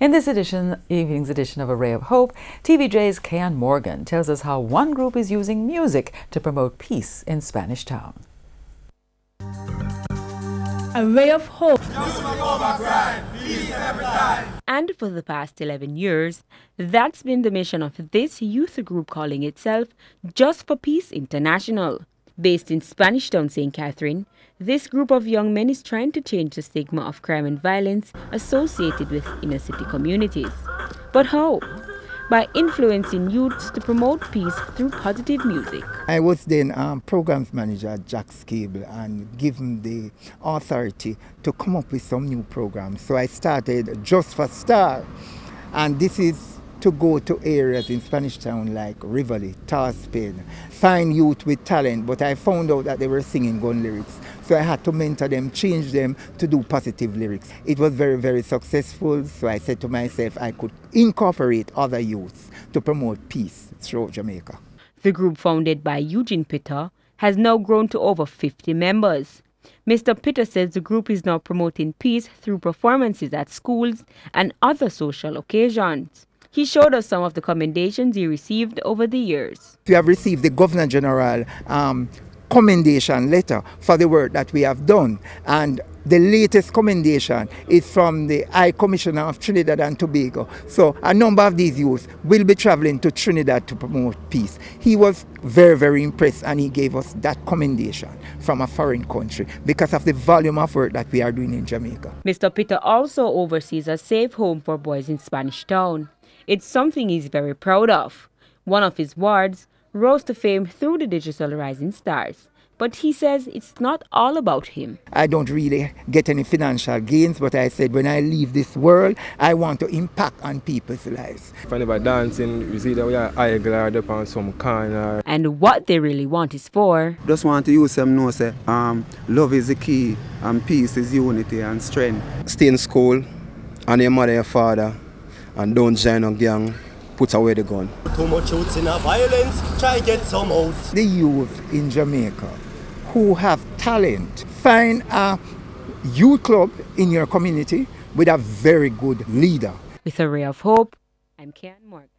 In this evening's edition of A Ray of Hope, TVJ's Kean Morgan tells us how one group is using music to promote peace in Spanish Town. A Ray of Hope. And for the past 11 years, that's been the mission of this youth group calling itself Just for Peace International. Based in Spanish Town, St. Catherine, this group of young men is trying to change the stigma of crime and violence associated with inner city communities. But how? By influencing youths to promote peace through positive music. I was then programs manager at Jack's Cable and given the authority to come up with some new programs. So I started Just for Star, and this is to go to areas in Spanish Town like Rivoli, Tarspin, find youth with talent, but I found out that they were singing gun lyrics. So I had to mentor them, change them to do positive lyrics. It was very, very successful, so I said to myself I could incorporate other youths to promote peace throughout Jamaica. The group, founded by Eugene Pitter, has now grown to over 50 members. Mr. Pitter says the group is now promoting peace through performances at schools and other social occasions. He showed us some of the commendations he received over the years. We have received the Governor General commendation letter for the work that we have done, and the latest commendation is from the High Commissioner of Trinidad and Tobago. So a number of these youths will be traveling to Trinidad to promote peace. He was very, very impressed, and he gave us that commendation from a foreign country because of the volume of work that we are doing in Jamaica. Mr. Pitter also oversees a safe home for boys in Spanish Town. It's something he's very proud of. One of his wards rose to fame through the digital Rising Stars. But he says it's not all about him. I don't really get any financial gains, but I said when I leave this world, I want to impact on people's lives. Whenever dancing, you see that we are idle up on some corner. And what they really want is for... Just want to use them know, say, love is the key, and peace is unity and strength. Stay in school, and your mother, your father, and don't join a gang, put away the gun. Too much youths in a violence, try get some out. The youth in Jamaica who have talent, find a youth club in your community with a very good leader. With A Ray of Hope, I'm Kean Morgan.